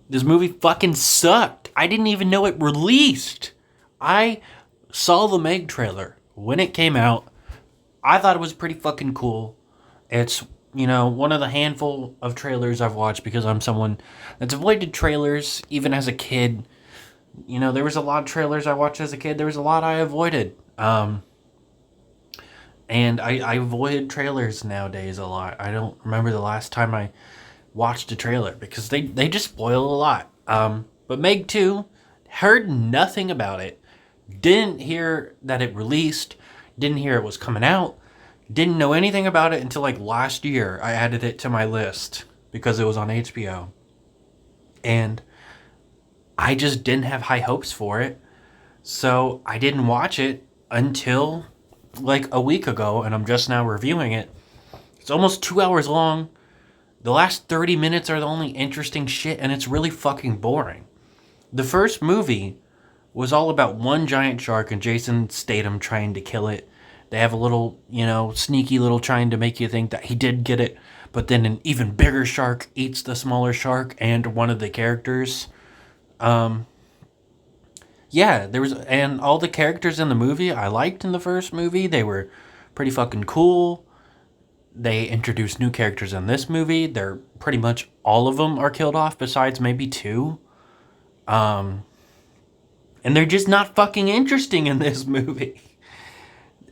This movie fucking sucked. I didn't even know it released. I saw the Meg trailer when it came out. I thought it was pretty fucking cool. It's, one of the handful of trailers I've watched because I'm someone that's avoided trailers even as a kid. There was a lot of trailers I watched as a kid. There was a lot I avoided. And I avoid trailers nowadays a lot. I don't remember the last time I watched a trailer because they just spoil a lot. But Meg 2, heard nothing about it. Didn't hear that it released. Didn't hear it was coming out. Didn't know anything about it until like last year. I added it to my list because it was on HBO. And I just didn't have high hopes for it. So I didn't watch it until like a week ago, and I'm just now reviewing it. It's almost 2 hours long. The last 30 minutes are the only interesting shit, and it's really fucking boring. The first movie was all about one giant shark and Jason Statham trying to kill it. They have a little, sneaky little trying to make you think that he did get it, but then an even bigger shark eats the smaller shark and one of the characters. And all the characters in the movie I liked in the first movie. They were pretty fucking cool. They introduced new characters in this movie. They're pretty much all of them are killed off besides maybe two. And they're just not fucking interesting in this movie.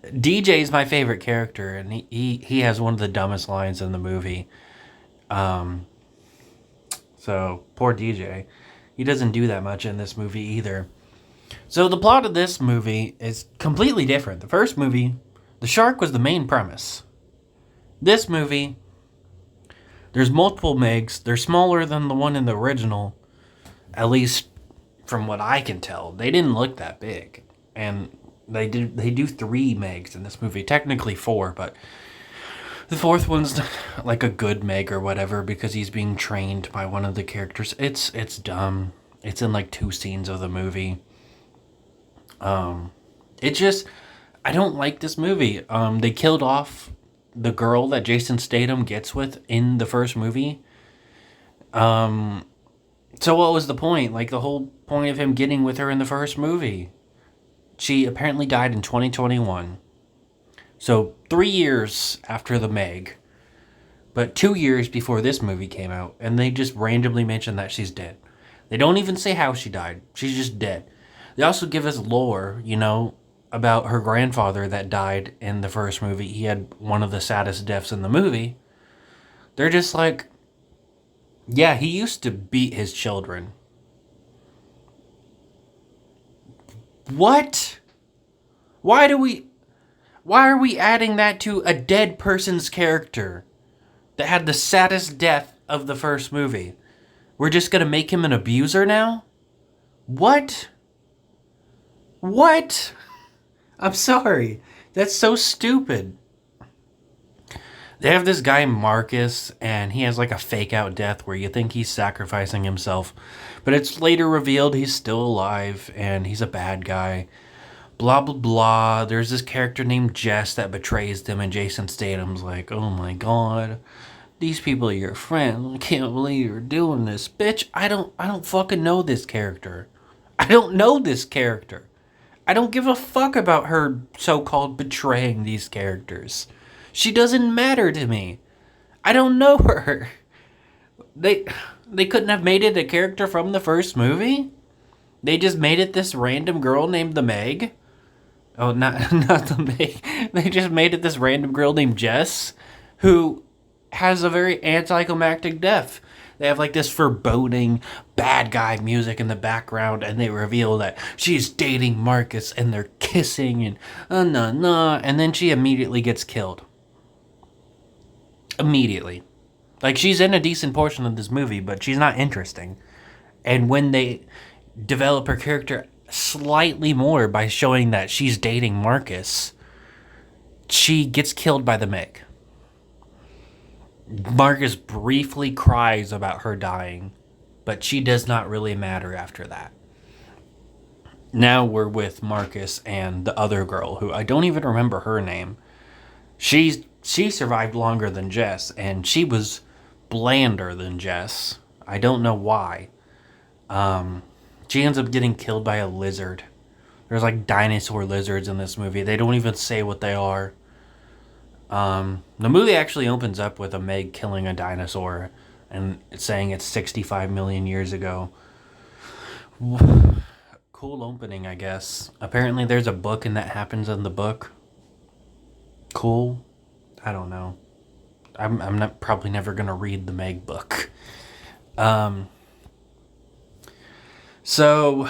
DJ's my favorite character, and he has one of the dumbest lines in the movie. So, poor DJ. He doesn't do that much in this movie either. So, the plot of this movie is completely different. The first movie, the shark was the main premise. This movie, there's multiple Megs. They're smaller than the one in the original, at least from what I can tell. They didn't look that big. And they do 3 Megs in this movie. Technically 4, but the fourth one's like a good Meg or whatever because he's being trained by one of the characters. It's dumb. It's in like 2 scenes of the movie. I don't like this movie. They killed off the girl that Jason Statham gets with in the first movie. So what was the point? Like the whole point of him getting with her in the first movie. She apparently died in 2021. So 3 years after the Meg. But 2 years before this movie came out. And they just randomly mention that she's dead. They don't even say how she died. She's just dead. They also give us lore, about her grandfather that died in the first movie. He had one of the saddest deaths in the movie. They're just like, yeah, he used to beat his children. What? Why are we adding that to a dead person's character that had the saddest death of the first movie? We're just gonna make him an abuser now? What? I'm sorry. That's so stupid. They have this guy, Marcus, and he has like a fake out death where you think he's sacrificing himself. But it's later revealed he's still alive and he's a bad guy. Blah, blah, blah. There's this character named Jess that betrays them, and Jason Statham's like, oh my god, these people are your friends. I can't believe you're doing this. Bitch, I don't fucking know this character. I don't know this character. I don't give a fuck about her so-called betraying these characters. She doesn't matter to me. I don't know her. They couldn't have made it a character from the first movie? They just made it this random girl named the Meg? Oh, not the Meg. They just made it this random girl named Jess, who has a very anticlimactic death. They have like this foreboding bad guy music in the background, and they reveal that she's dating Marcus, and they're kissing, and and then she immediately gets killed. Immediately. Like, she's in a decent portion of this movie, but she's not interesting. And when they develop her character slightly more by showing that she's dating Marcus, she gets killed by the Meg. Marcus briefly cries about her dying, but she does not really matter after that. Now we're with Marcus and the other girl, who I don't even remember her name. She survived longer than Jess, and she was blander than Jess. I don't know why. Um, she ends up getting killed by a lizard. There's like dinosaur lizards in this movie. They don't even say what they are. The movie actually opens up with a Meg killing a dinosaur and saying it's 65 million years ago. Cool opening, I guess. Apparently, there's a book and that happens in the book. Cool. I don't know. I'm not probably never gonna read the Meg book. Um, so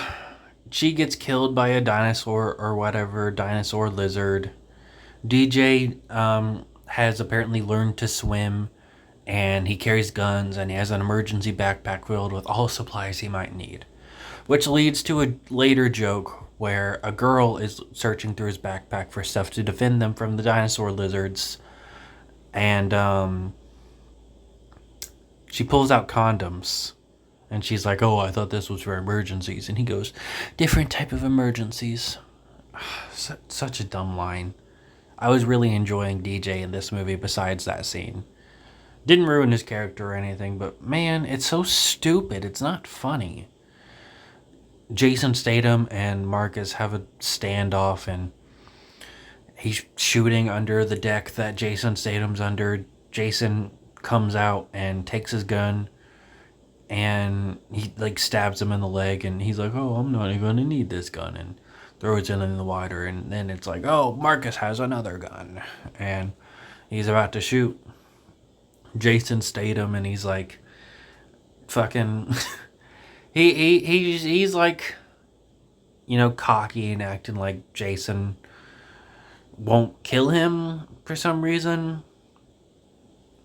she gets killed by a dinosaur or whatever, dinosaur lizard. DJ has apparently learned to swim, and he carries guns, and he has an emergency backpack filled with all supplies he might need. Which leads to a later joke where a girl is searching through his backpack for stuff to defend them from the dinosaur lizards. And she pulls out condoms. And she's like, oh, I thought this was for emergencies. And he goes, different type of emergencies. Such a dumb line. I was really enjoying DJ in this movie besides that scene. Didn't ruin his character or anything, but man, it's so stupid. It's not funny. Jason Statham and Marcus have a standoff, and he's shooting under the deck that Jason Statham's under. Jason comes out and takes his gun, and he like stabs him in the leg, and he's like, oh, I'm not even going to need this gun, and throws it in the water. And then it's like, oh, Marcus has another gun, and he's about to shoot Jason Statham, and he's like, fucking he's like, you know, cocky and acting like Jason won't kill him for some reason.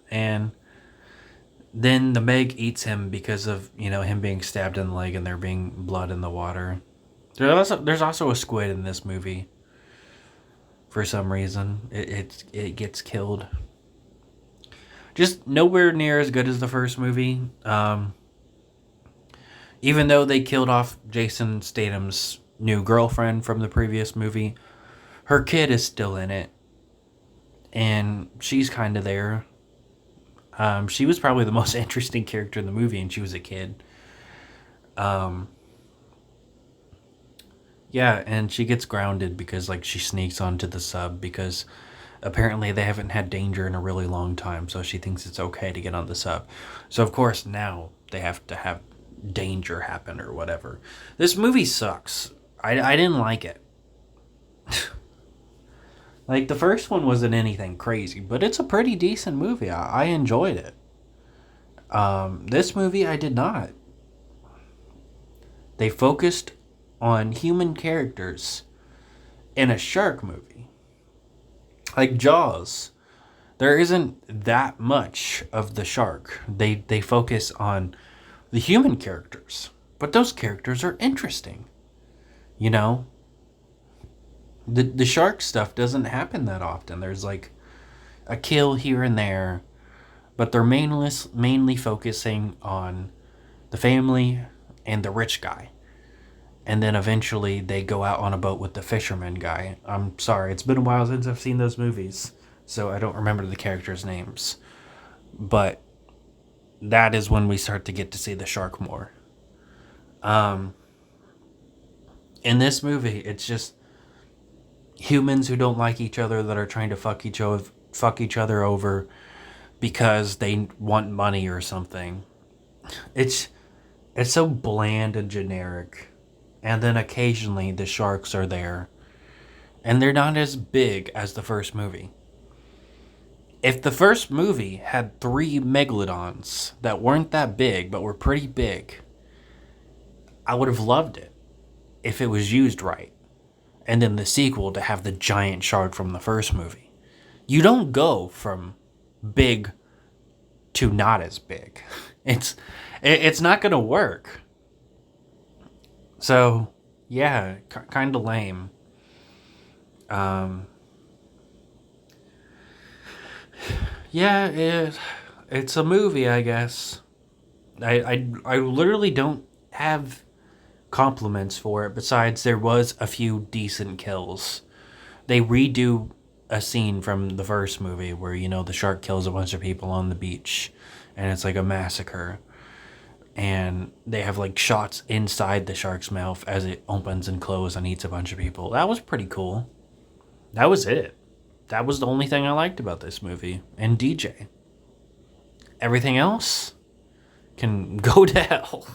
And then the Meg eats him because of, you know, him being stabbed in the leg and there being blood in the water. There's also a squid in this movie. For some reason, it gets killed. Just nowhere near as good as the first movie. Even though they killed off Jason Statham's new girlfriend from the previous movie, her kid is still in it, and she's kind of there. She was probably the most interesting character in the movie, and she was a kid. Yeah, and she gets grounded because like she sneaks onto the sub because apparently they haven't had danger in a really long time, so she thinks it's okay to get on the sub. So of course now they have to have danger happen or whatever. This movie sucks. I didn't like it. Like the first one wasn't anything crazy, but it's a pretty decent movie. I enjoyed it. This movie I did not. They focused on human characters in a shark movie. Like Jaws, there isn't that much of the shark. They focus on the human characters, but those characters are interesting. You know, the shark stuff doesn't happen that often. There's like a kill here and there, but they're mainly focusing on the family and the rich guy. And then eventually they go out on a boat with the fisherman guy. I'm sorry, it's been a while since I've seen those movies, so I don't remember the characters' names. But that is when we start to get to see the shark more. In this movie, it's just humans who don't like each other that are trying to fuck each other over because they want money or something. It's so bland and generic. And then occasionally the sharks are there. And they're not as big as the first movie. If the first movie had 3 megalodons that weren't that big but were pretty big, I would have loved it if it was used right. And then the sequel to have the giant shark from the first movie. You don't go from big to not as big. It's not going to work. So, yeah, kind of lame. Yeah, it's a movie, I guess. I literally don't have compliments for it, besides there was a few decent kills. They redo a scene from the first movie where, you know, the shark kills a bunch of people on the beach, and it's like a massacre. And they have like shots inside the shark's mouth as it opens and closes and eats a bunch of people. That was pretty cool. That was it. That was the only thing I liked about this movie. And DJ. Everything else can go to hell.